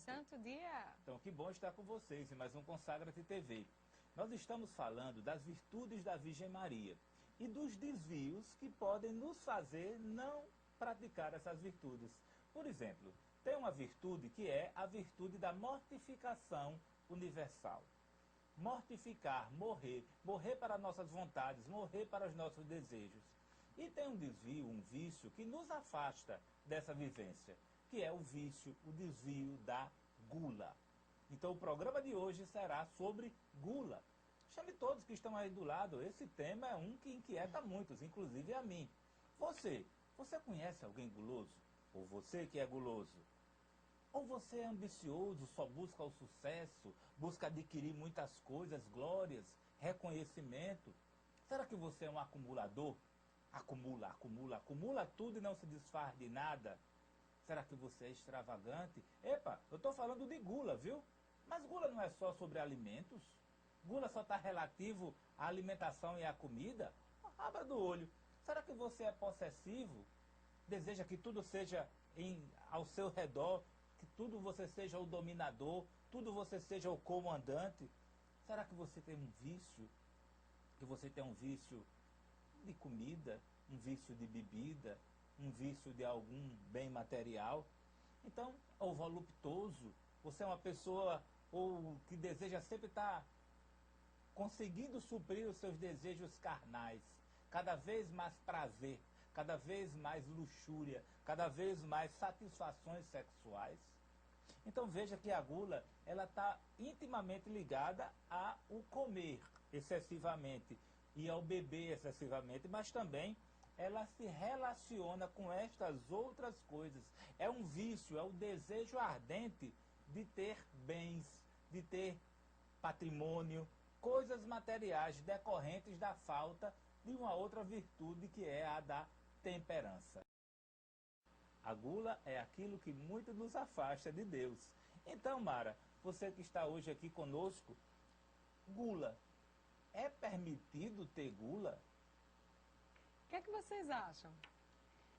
Santo dia! Então, que bom estar com vocês em mais um Consagra-te TV. Nós estamos falando das virtudes da Virgem Maria e dos desvios que podem nos fazer não praticar essas virtudes. Por exemplo, tem uma virtude que é a virtude da mortificação universal. Mortificar, morrer, morrer para nossas vontades, morrer para os nossos desejos. E tem um desvio, um vício que nos afasta dessa vivência, que é o vício, o desvio da gula. Então o programa de hoje será sobre gula. Chame todos que estão aí do lado, esse tema é um que inquieta muitos, inclusive a mim. Você conhece alguém guloso? Ou você que é guloso? Ou você é ambicioso, só busca o sucesso, busca adquirir muitas coisas, glórias, reconhecimento? Será que você é um acumulador? Acumula tudo e não se desfaz de nada? Será que você é extravagante? Epa, eu estou falando de gula, viu? Mas gula não é só sobre alimentos? Gula só está relativo à alimentação e à comida? Abra do olho. Será que você é possessivo? Deseja que tudo seja ao seu redor, que tudo você seja o dominador, tudo você seja o comandante? Será que você tem um vício? Que você tem um vício de comida, um vício de bebida, um vício de algum bem material? Então, ou voluptuoso, você é uma pessoa ou que deseja sempre estar conseguindo suprir os seus desejos carnais, cada vez mais prazer, cada vez mais luxúria, cada vez mais satisfações sexuais. Então veja que a gula, ela está intimamente ligada ao comer excessivamente e ao beber excessivamente, mas também ela se relaciona com estas outras coisas. É um vício, é o desejo ardente de ter bens, de ter patrimônio, coisas materiais decorrentes da falta de uma outra virtude que é a da temperança. A gula é aquilo que muito nos afasta de Deus. Então, Mara, você que está hoje aqui conosco, gula, é permitido ter gula? O que é que vocês acham?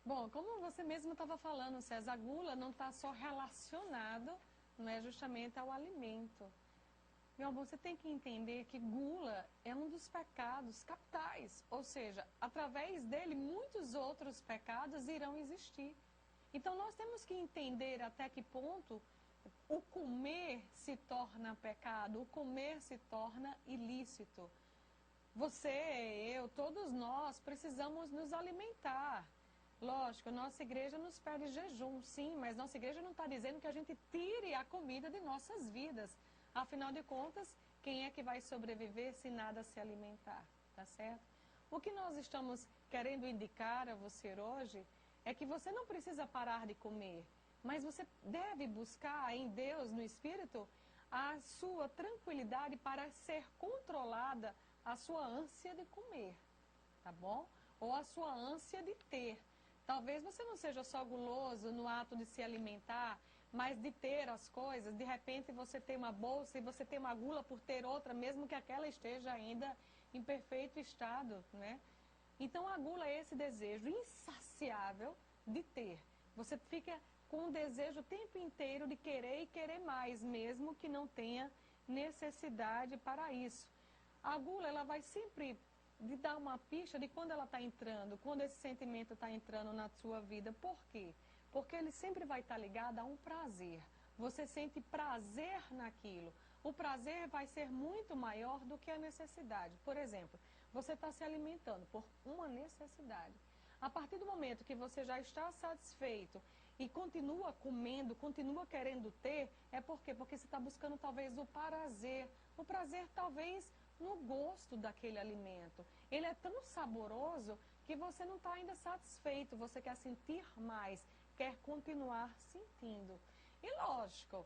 Bom, como você mesmo estava falando, César, a gula não está só relacionado, não é justamente ao alimento. Meu amor, você tem que entender que gula é um dos pecados capitais, ou seja, através dele muitos outros pecados irão existir. Então nós temos que entender até que ponto o comer se torna pecado, o comer se torna ilícito. Você, eu, todos nós precisamos nos alimentar. Lógico, nossa igreja nos pede jejum, sim, mas nossa igreja não está dizendo que a gente tire a comida de nossas vidas. Afinal de contas, quem é que vai sobreviver se nada se alimentar, tá certo? O que nós estamos querendo indicar a você hoje é que você não precisa parar de comer, mas você deve buscar em Deus, no Espírito, a sua tranquilidade para ser controlada a sua ânsia de comer, tá bom? Ou a sua ânsia de ter. Talvez você não seja só guloso no ato de se alimentar, mas de ter as coisas. De repente você tem uma bolsa e você tem uma gula por ter outra, mesmo que aquela esteja ainda em perfeito estado, né? Então a gula é esse desejo insaciável de ter. Você fica com o desejo o tempo inteiro de querer e querer mais, mesmo que não tenha necessidade para isso. A gula, ela vai sempre lhe dar uma pista de quando ela está entrando, quando esse sentimento está entrando na sua vida. Por quê? Porque ele sempre vai estar ligado a um prazer. Você sente prazer naquilo. O prazer vai ser muito maior do que a necessidade. Por exemplo, você está se alimentando por uma necessidade. A partir do momento que você já está satisfeito e continua comendo, continua querendo ter, é por quê? Porque você está buscando talvez o prazer. O prazer talvez no gosto daquele alimento. Ele é tão saboroso que você não está ainda satisfeito, você quer sentir mais, quer continuar sentindo. E lógico,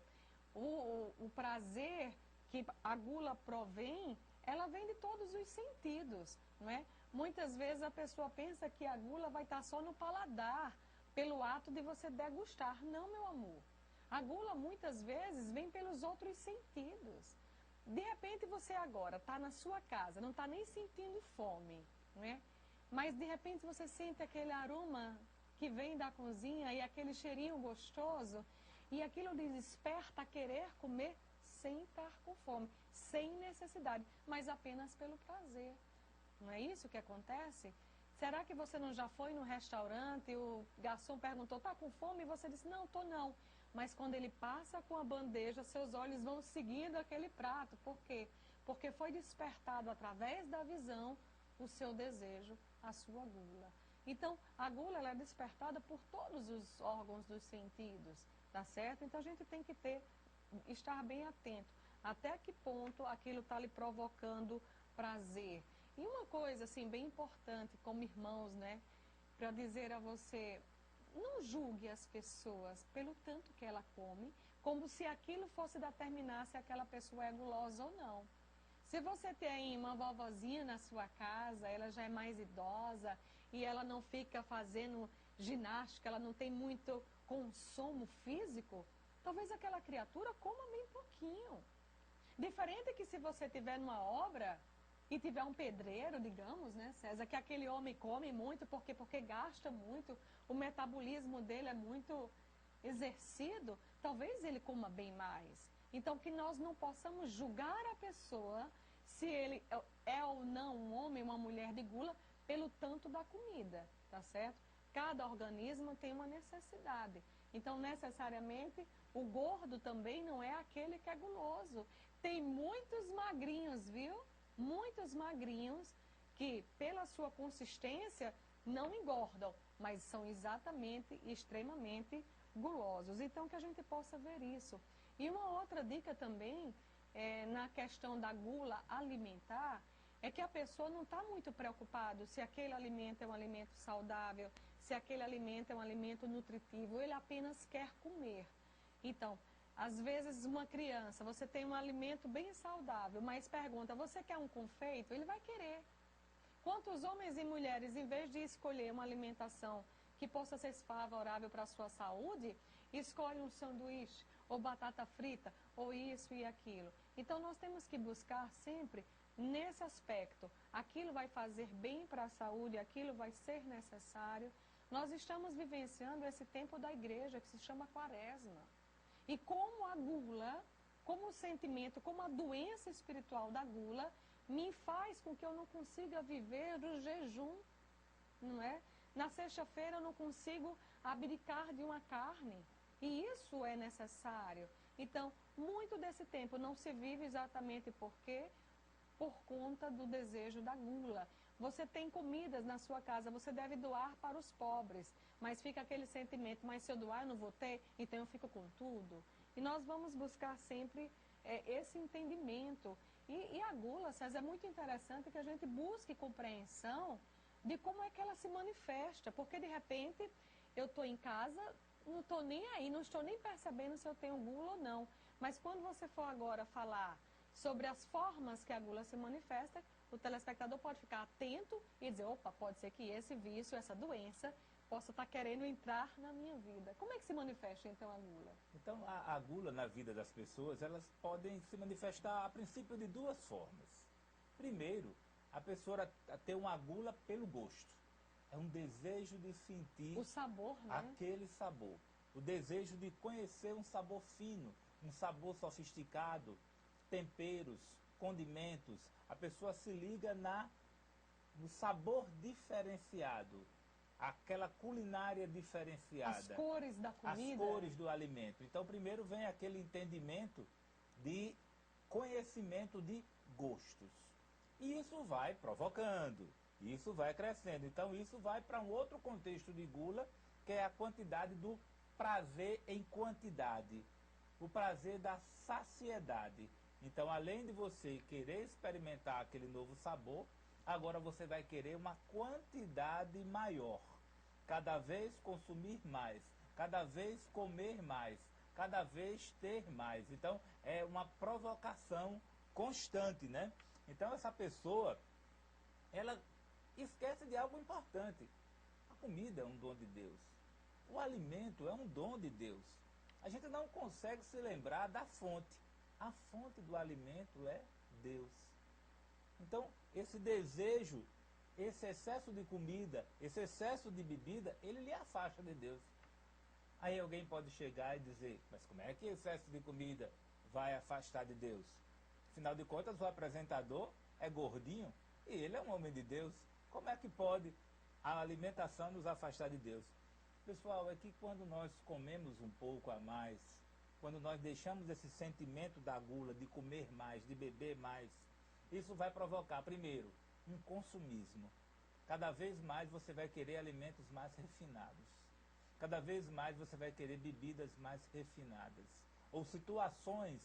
o prazer que a gula provém, ela vem de todos os sentidos, não é? Muitas vezes a pessoa pensa que a gula vai estar só no paladar, pelo ato de você degustar. Não, meu amor. A gula muitas vezes vem pelos outros sentidos. De repente você agora está na sua casa, não está nem sentindo fome, não é? Mas de repente você sente aquele aroma que vem da cozinha e aquele cheirinho gostoso E aquilo lhe desperta a querer comer sem estar com fome, sem necessidade, mas apenas pelo prazer. Não é isso que acontece? Será que você não já foi no restaurante e o garçom perguntou, tá com fome? E você disse, não, tô não. Mas quando ele passa com a bandeja, seus olhos vão seguindo aquele prato. Por quê? Porque foi despertado através da visão o seu desejo, a sua gula. Então, a gula ela é despertada por todos os órgãos dos sentidos, tá certo? Então, a gente tem que estar bem atento. Até que ponto aquilo está lhe provocando prazer. E uma coisa, assim, bem importante, como irmãos, né? Para dizer a você, não julgue as pessoas pelo tanto que ela come, como se aquilo fosse determinar se aquela pessoa é gulosa ou não. Se você tem uma vovozinha na sua casa, ela já é mais idosa e ela não fica fazendo ginástica, ela não tem muito consumo físico, talvez aquela criatura coma bem pouquinho. Diferente que se você tiver numa obra e tiver um pedreiro, digamos, né, César, que aquele homem come muito porque gasta muito, o metabolismo dele é muito exercido, talvez ele coma bem mais. Então, que nós não possamos julgar a pessoa se ele é ou não um homem, uma mulher de gula, pelo tanto da comida, tá certo? Cada organismo tem uma necessidade. Então, necessariamente, o gordo também não é aquele que é guloso. Tem muitos magrinhos, viu? Muitos magrinhos que, pela sua consistência, não engordam, mas são exatamente, extremamente gulosos. Então, que a gente possa ver isso. E uma outra dica também, na questão da gula alimentar, é que a pessoa não está muito preocupada se aquele alimento é um alimento saudável, se aquele alimento é um alimento nutritivo, ele apenas quer comer. Então, às vezes uma criança, você tem um alimento bem saudável, mas pergunta, você quer um confeito? Ele vai querer. Quantos homens e mulheres, em vez de escolher uma alimentação que possa ser favorável para a sua saúde, escolhem um sanduíche, ou batata frita, ou isso e aquilo. Então, nós temos que buscar sempre nesse aspecto. Aquilo vai fazer bem para a saúde, aquilo vai ser necessário. Nós estamos vivenciando esse tempo da igreja, que se chama Quaresma. E como a gula, como o sentimento, como a doença espiritual da gula, me faz com que eu não consiga viver do jejum, não é? Na sexta-feira eu não consigo abdicar de uma carne. E isso é necessário. Então, muito desse tempo não se vive exatamente por conta do desejo da gula. Você tem comidas na sua casa, você deve doar para os pobres, mas fica aquele sentimento, mas se eu doar eu não vou ter, então eu fico com tudo. E nós vamos buscar sempre esse entendimento. E a gula, César, é muito interessante que a gente busque compreensão de como é que ela se manifesta, porque de repente eu estou em casa, não estou nem aí, não estou nem percebendo se eu tenho gula ou não. Mas quando você for agora falar sobre as formas que a gula se manifesta, o telespectador pode ficar atento e dizer, opa, pode ser que esse vício, essa doença, possa estar querendo entrar na minha vida. Como é que se manifesta, então, a gula? Então, a gula na vida das pessoas, elas podem se manifestar a princípio de duas formas. Primeiro, a pessoa ter uma gula pelo gosto. É um desejo de sentir o sabor, né? Aquele sabor. O desejo de conhecer um sabor fino, um sabor sofisticado, temperos, condimentos. A pessoa se liga no sabor diferenciado, aquela culinária diferenciada. As cores da comida. As cores do alimento. Então, primeiro vem aquele entendimento de conhecimento de gostos. E isso vai provocando, isso vai crescendo. Então, isso vai para um outro contexto de gula, que é a quantidade do prazer em quantidade. O prazer da saciedade. Então, além de você querer experimentar aquele novo sabor, agora você vai querer uma quantidade maior. Cada vez consumir mais, cada vez comer mais, cada vez ter mais. Então, é uma provocação constante, né? Então, essa pessoa, ela esquece de algo importante. A comida é um dom de Deus. O alimento é um dom de Deus. A gente não consegue se lembrar da fonte. A fonte do alimento é Deus. Então, esse desejo, esse excesso de comida, esse excesso de bebida, ele lhe afasta de Deus. Aí alguém pode chegar e dizer, mas como é que excesso de comida vai afastar de Deus? Afinal de contas, o apresentador é gordinho e ele é um homem de Deus. Como é que pode a alimentação nos afastar de Deus? Pessoal, é que quando nós comemos um pouco a mais, quando nós deixamos esse sentimento da gula, de comer mais, de beber mais, isso vai provocar, primeiro, um consumismo. Cada vez mais você vai querer alimentos mais refinados. Cada vez mais você vai querer bebidas mais refinadas. Ou situações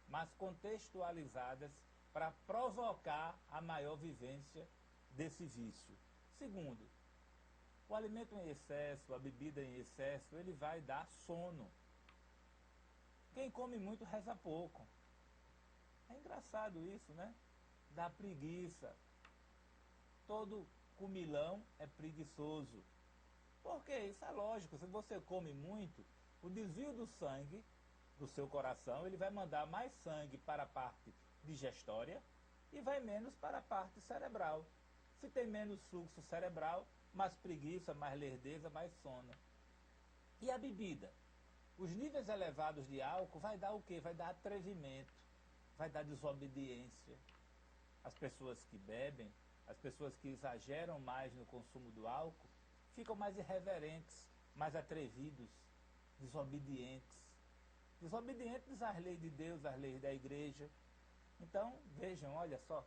mais contextualizadas para provocar a maior vivência desse vício. Segundo, o alimento em excesso, a bebida em excesso, ele vai dar sono. Quem come muito reza pouco. É engraçado isso, né? Dá preguiça. Todo comilão é preguiçoso. Por quê? Isso é lógico. Se você come muito, o desvio do sangue do seu coração, ele vai mandar mais sangue para a parte digestória e vai menos para a parte cerebral. Se tem menos fluxo cerebral, mais preguiça, mais lerdeza, mais sono. E a bebida? Os níveis elevados de álcool vai dar o quê? Vai dar atrevimento, vai dar desobediência. As pessoas que bebem, as pessoas que exageram mais no consumo do álcool, ficam mais irreverentes, mais atrevidos, desobedientes. Desobedientes às leis de Deus, às leis da igreja. Então, vejam, olha só,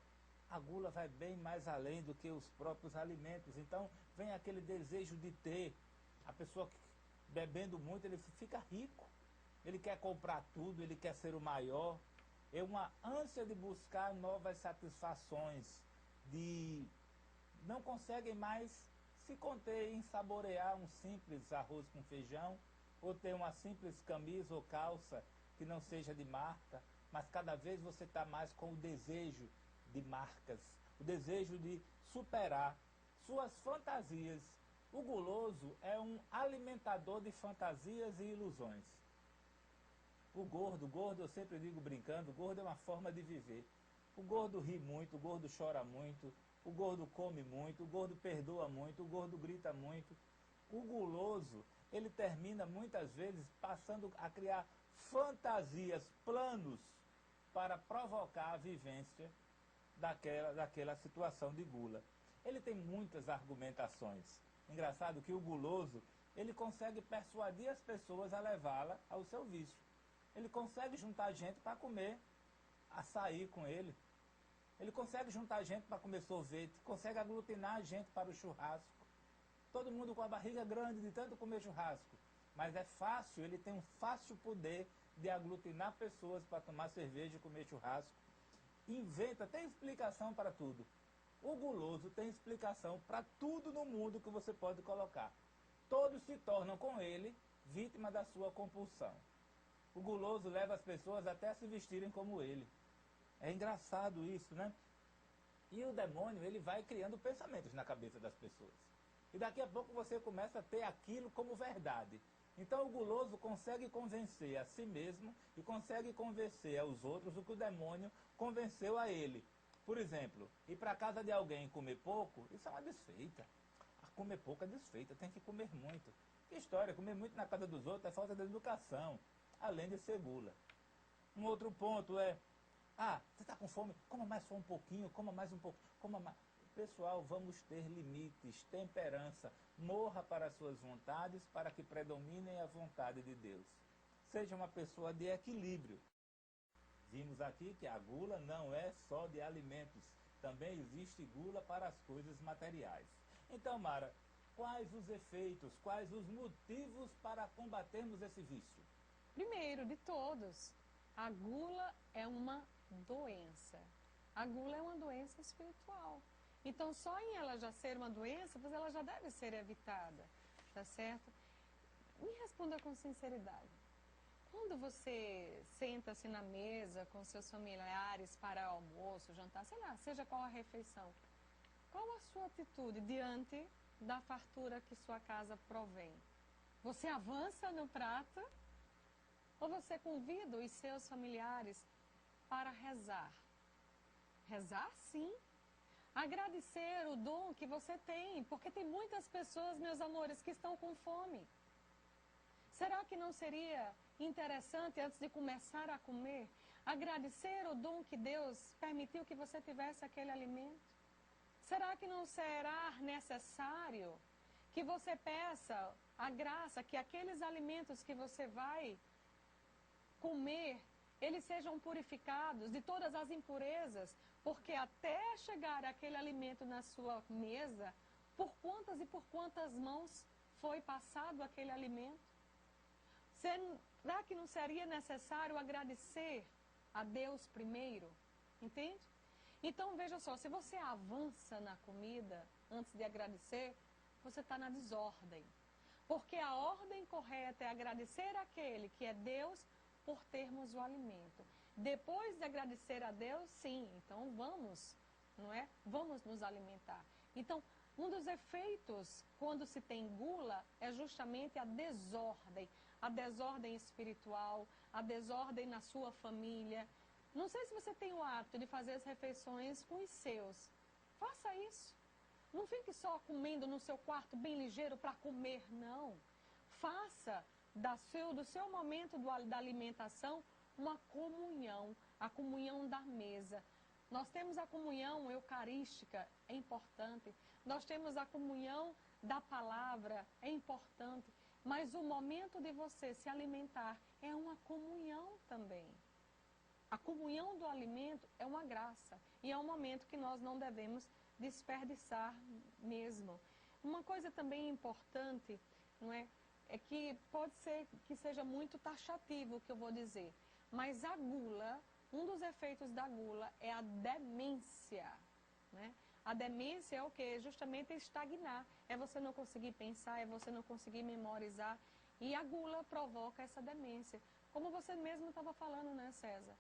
a gula vai bem mais além do que os próprios alimentos. Então, vem aquele desejo de ter. A pessoa que bebendo muito, ele fica rico. Ele quer comprar tudo, ele quer ser o maior. É uma ânsia de buscar novas satisfações, de não conseguem mais se conter em saborear um simples arroz com feijão, ou ter uma simples camisa ou calça que não seja de marca, mas cada vez você está mais com o desejo de marcas, o desejo de superar suas fantasias. O guloso é um alimentador de fantasias e ilusões. O gordo eu sempre digo brincando, o gordo é uma forma de viver. O gordo ri muito, o gordo chora muito, o gordo come muito, o gordo perdoa muito, o gordo grita muito. O guloso, ele termina muitas vezes passando a criar fantasias, planos para provocar a vivência daquela situação de gula. Ele tem muitas argumentações. Engraçado que o guloso, ele consegue persuadir as pessoas a levá-la ao seu vício. Ele consegue juntar gente para comer açaí com ele. Ele consegue juntar gente para comer sorvete, consegue aglutinar gente para o churrasco. Todo mundo com a barriga grande de tanto comer churrasco. Mas é fácil, ele tem um fácil poder de aglutinar pessoas para tomar cerveja e comer churrasco. Inventa, tem explicação para tudo. O guloso tem explicação para tudo no mundo que você pode colocar. Todos se tornam com ele vítima da sua compulsão. O guloso leva as pessoas até a se vestirem como ele. É engraçado isso, né? E o demônio, ele vai criando pensamentos na cabeça das pessoas. E daqui a pouco você começa a ter aquilo como verdade. Então o guloso consegue convencer a si mesmo e consegue convencer aos outros o que o demônio convenceu a ele. Por exemplo, ir para a casa de alguém comer pouco, isso é uma desfeita. Comer pouco é desfeita, tem que comer muito. Que história, comer muito na casa dos outros é falta de educação, além de ser gula. Um outro ponto é, você está com fome? Coma mais só um pouquinho, coma mais um pouco, coma mais. Pessoal, vamos ter limites, temperança. Morra para as suas vontades, para que predominem a vontade de Deus. Seja uma pessoa de equilíbrio. Vimos aqui que a gula não é só de alimentos. Também existe gula para as coisas materiais. Então, Mara, quais os efeitos, quais os motivos para combatermos esse vício? Primeiro de todos, a gula é uma doença. A gula é uma doença espiritual. Então, só em ela já ser uma doença, pois ela já deve ser evitada, tá certo? Me responda com sinceridade. Quando você senta-se na mesa com seus familiares para almoço, jantar, sei lá, seja qual a refeição, qual a sua atitude diante da fartura que sua casa provém? Você avança no prato ou você convida os seus familiares para rezar? Rezar, sim. Agradecer o dom que você tem, porque tem muitas pessoas, meus amores, que estão com fome. Será que não seria interessante, antes de começar a comer, agradecer o dom que Deus permitiu que você tivesse aquele alimento? Será que não será necessário que você peça a graça que aqueles alimentos que você vai comer, eles sejam purificados de todas as impurezas, porque até chegar aquele alimento na sua mesa, por quantas e por quantas mãos foi passado aquele alimento? Será que não seria necessário agradecer a Deus primeiro? Entende? Então, veja só, se você avança na comida antes de agradecer, você está na desordem. Porque a ordem correta é agradecer aquele que é Deus por termos o alimento. Depois de agradecer a Deus, sim, então vamos, não é? Vamos nos alimentar. Então, um dos efeitos quando se tem gula é justamente a desordem espiritual, a desordem na sua família. Não sei se você tem o hábito de fazer as refeições com os seus. Faça isso. Não fique só comendo no seu quarto bem ligeiro para comer, não. Faça do seu momento da alimentação uma comunhão, a comunhão da mesa. Nós temos a comunhão eucarística, é importante. Nós temos a comunhão da palavra, é importante. Mas o momento de você se alimentar é uma comunhão também. A comunhão do alimento é uma graça e é um momento que nós não devemos desperdiçar mesmo. Uma coisa também importante, não é? É que pode ser que seja muito taxativo o que eu vou dizer, mas a gula, um dos efeitos da gula é a demência, né? A demência é o quê? Justamente estagnar, é você não conseguir pensar, é você não conseguir memorizar, e a gula provoca essa demência. Como você mesmo estava falando, né, César?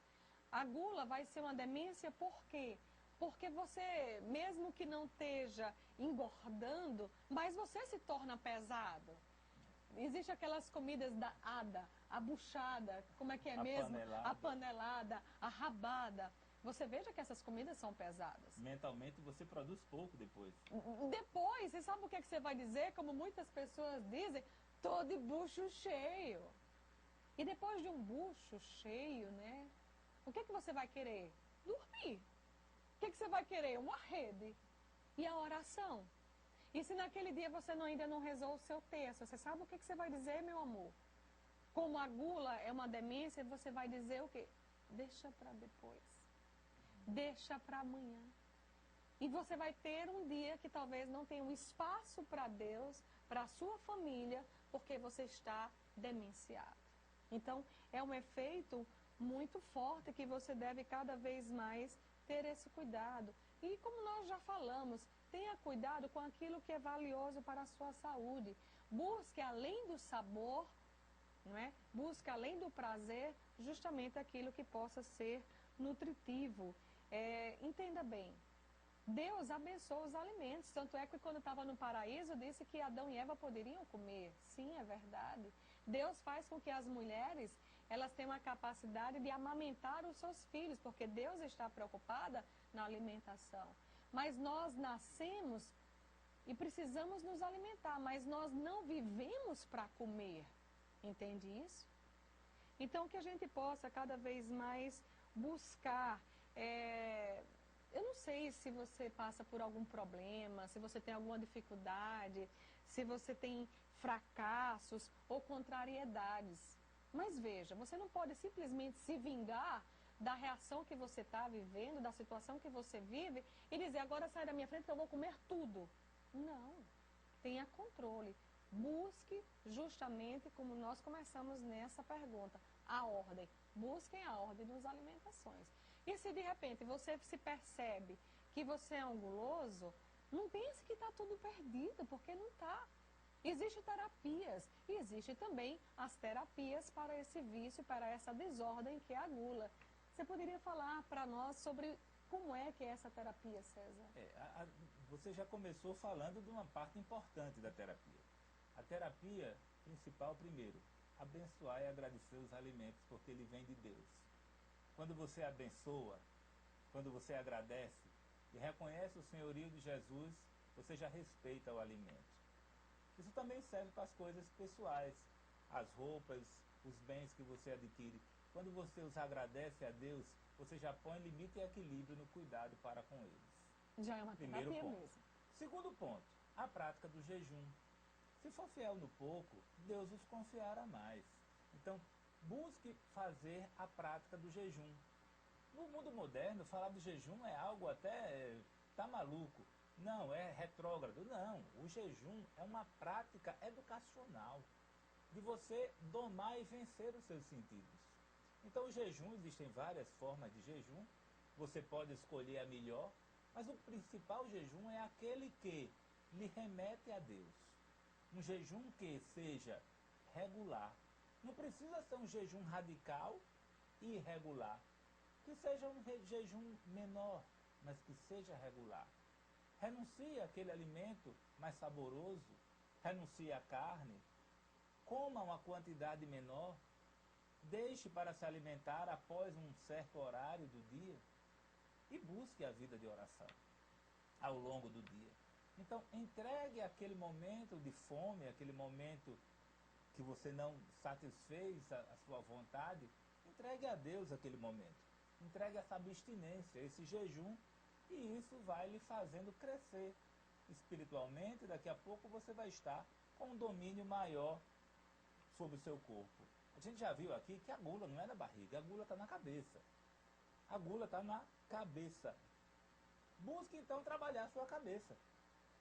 A gula vai ser uma demência por quê? Porque você, mesmo que não esteja engordando, mas você se torna pesado. Existem aquelas comidas da ADA, a buchada, como é que é mesmo? A panelada, a rabada. Você veja que essas comidas são pesadas. Mentalmente você produz pouco depois. Depois, você sabe o que, é que você vai dizer? Como muitas pessoas dizem, tô de bucho cheio. E depois de um bucho cheio, né? O que, é que você vai querer? Dormir. O que, é que você vai querer? Uma rede. E a oração. E se naquele dia você ainda não rezou o seu texto, você sabe o que, é que você vai dizer, meu amor? Como a gula é uma demência, você vai dizer o quê? Deixa para depois. Deixa para amanhã. E você vai ter um dia que talvez não tenha um espaço para Deus, para a sua família, porque você está demenciado. Então, é um efeito muito forte que você deve cada vez mais ter esse cuidado. E como nós já falamos, tenha cuidado com aquilo que é valioso para a sua saúde. Busque além do sabor, não é? Busque além do prazer, justamente aquilo que possa ser nutritivo. Entenda bem, Deus abençoa os alimentos, tanto é que quando estava no paraíso disse que Adão e Eva poderiam comer. Sim, é verdade. Deus faz com que as mulheres, elas tenham a capacidade de amamentar os seus filhos, porque Deus está preocupada na alimentação. Mas nós nascemos e precisamos nos alimentar, mas nós não vivemos para comer. Entende isso? Então, que a gente possa cada vez mais buscar. Eu não sei se você passa por algum problema, se você tem alguma dificuldade, se você tem fracassos ou contrariedades. Mas veja, você não pode simplesmente se vingar da reação que você está vivendo, da situação que você vive, e dizer, agora sai da minha frente que eu vou comer tudo. Não. Tenha controle. Busque justamente como nós começamos nessa pergunta, a ordem. Busquem a ordem das alimentações. E se de repente você se percebe que você é um guloso, não pense que está tudo perdido, porque não está. Existem terapias e existem também as terapias para esse vício, para essa desordem que é a gula. Você poderia falar para nós sobre como é que é essa terapia, César? Você já começou falando de uma parte importante da terapia. A terapia principal, primeiro, abençoar e agradecer os alimentos, porque ele vem de Deus. Quando você abençoa, quando você agradece e reconhece o senhorio de Jesus, você já respeita o alimento. Isso também serve para as coisas pessoais. as roupas, os bens que você adquire. Quando você os agradece a Deus, você já põe limite e equilíbrio no cuidado para com eles. Já é uma Primeiro terapia ponto. mesmo. Segundo ponto, a prática do jejum. Se for fiel no pouco, Deus os confiará mais. Então, busque fazer a prática do jejum. No mundo moderno, falar de jejum é algo até... tá maluco. Não, é retrógrado. Não, o jejum é uma prática educacional de você domar e vencer os seus sentidos. Então, o jejum, existem várias formas de jejum. Você pode escolher a melhor, mas o principal jejum é aquele que lhe remete a Deus. Um jejum que seja regular. Não precisa ser um jejum radical e irregular. Que seja um jejum menor, mas que seja regular. Renuncie àquele alimento mais saboroso, renuncie à carne, coma uma quantidade menor, deixe para se alimentar após um certo horário do dia e busque a vida de oração ao longo do dia. Então, entregue aquele momento de fome, aquele momento que você não satisfez a sua vontade, entregue a Deus aquele momento. Entregue essa abstinência, esse jejum, e isso vai lhe fazendo crescer espiritualmente. Daqui a pouco você vai estar com um domínio maior sobre o seu corpo. A gente já viu aqui que a gula não é na barriga, a gula está na cabeça. A gula está na cabeça. Busque então trabalhar a sua cabeça.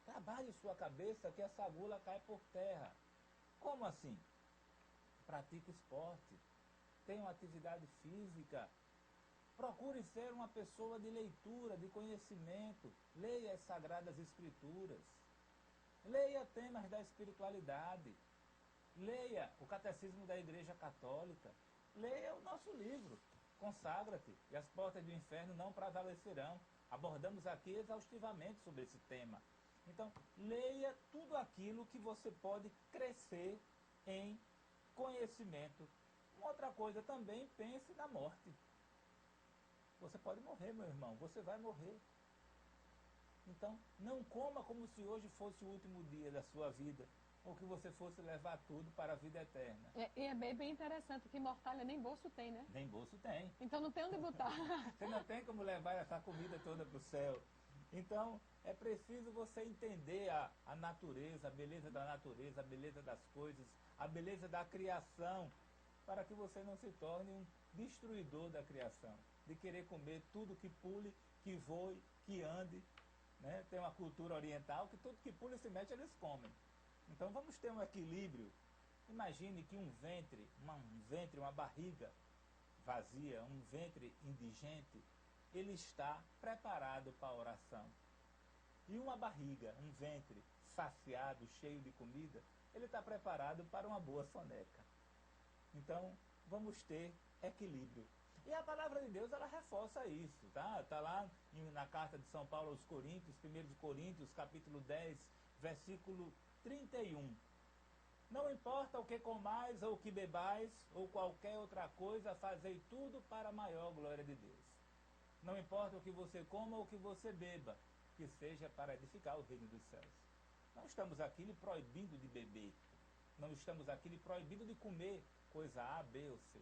Trabalhe sua cabeça que essa gula cai por terra. Como assim? Pratique esporte. Tenha uma atividade física. Procure ser uma pessoa de leitura, de conhecimento. Leia as Sagradas Escrituras. Leia temas da espiritualidade. Leia o Catecismo da Igreja Católica. Leia o nosso livro, Consagra-te, e as portas do inferno não prevalecerão. Abordamos aqui exaustivamente sobre esse tema. Então, leia tudo aquilo que você pode crescer em conhecimento. Uma outra coisa também, pense na morte. Você pode morrer, meu irmão, você vai morrer. Então, não coma como se hoje fosse o último dia da sua vida, ou que você fosse levar tudo para a vida eterna. E é bem interessante que mortalha nem bolso tem, né? Nem bolso tem. Então não tem onde botar. Você não tem como levar essa comida toda para o céu. Então, é preciso você entender a natureza, a beleza da natureza, a beleza das coisas, a beleza da criação, para que você não se torne um destruidor da criação, de querer comer tudo que pule, que voe, que ande. Né? Tem uma cultura oriental que tudo que pula e se mete eles comem. Então vamos ter um equilíbrio. Imagine que um ventre, uma barriga vazia, um ventre indigente, ele está preparado para a oração. E uma barriga, um ventre saciado, cheio de comida, ele está preparado para uma boa soneca. Então, vamos ter equilíbrio. E a palavra de Deus, ela reforça isso, tá? Está lá na carta de São Paulo aos Coríntios, 1 de Coríntios, capítulo 10, versículo 31. Não importa o que comais ou o que bebais, ou qualquer outra coisa, fazei tudo para a maior glória de Deus. Não importa o que você coma ou o que você beba, que seja para edificar o reino dos céus. Não estamos aqui lhe proibindo de beber. Não estamos aqui lhe proibindo de comer coisa A, B ou C.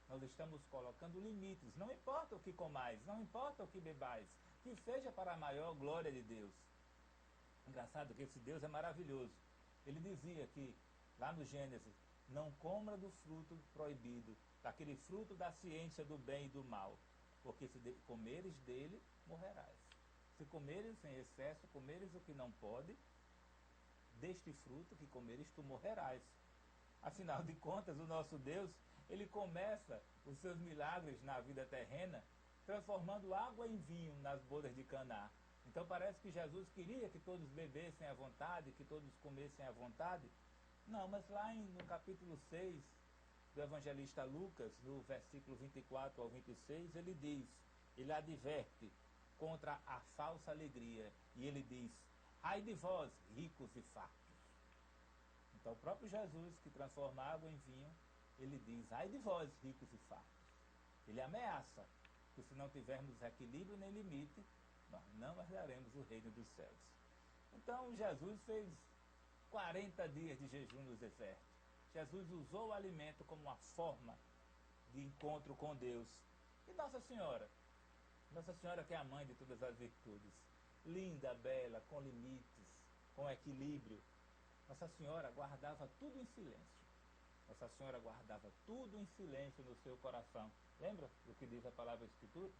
Nós estamos colocando limites. Não importa o que comais, não importa o que bebais, que seja para a maior glória de Deus. Engraçado que esse Deus é maravilhoso. Ele dizia que, lá no Gênesis, não coma do fruto proibido, daquele fruto da ciência do bem e do mal, porque se comeres dele, morrerás. Se comeres em excesso, comeres o que não pode, deste fruto que comeres, tu morrerás. Afinal de contas, o nosso Deus, ele começa os seus milagres na vida terrena, transformando água em vinho nas bodas de Caná. Então parece que Jesus queria que todos bebessem à vontade, que todos comessem à vontade. Não, mas lá no capítulo 6 do evangelista Lucas, no versículo 24 ao 26, ele diz, ele adverte contra a falsa alegria. E ele diz, ai de vós, ricos e fartos. Então o próprio Jesus, que transforma água em vinho, ele diz, ai de vós, ricos e fartos. Ele ameaça que se não tivermos equilíbrio nem limite, nós não herdaremos o reino dos céus. Então Jesus fez 40 dias de jejum no deserto. Jesus usou o alimento como uma forma de encontro com Deus. E Nossa Senhora que é a mãe de todas as virtudes, linda, bela, com limites, com equilíbrio, Nossa Senhora guardava tudo em silêncio. Nossa Senhora guardava tudo em silêncio no seu coração. Lembra do que diz a palavra Escritura?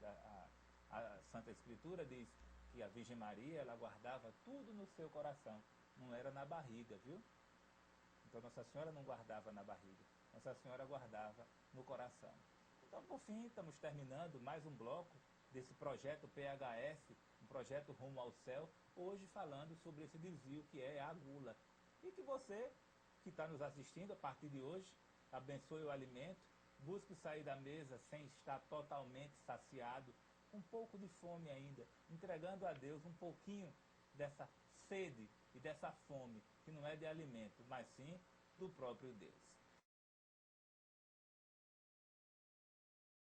A Santa Escritura diz que a Virgem Maria, ela guardava tudo no seu coração. Não era na barriga, viu? Então Nossa Senhora não guardava na barriga. Nossa Senhora guardava no coração. Então, por fim, estamos terminando mais um bloco desse projeto PHS, um projeto Rumo ao Céu, hoje falando sobre esse desvio que é a gula. E que você, que está nos assistindo a partir de hoje, abençoe o alimento, busque sair da mesa sem estar totalmente saciado, um pouco de fome ainda, entregando a Deus um pouquinho dessa sede e dessa fome, que não é de alimento, mas sim do próprio Deus.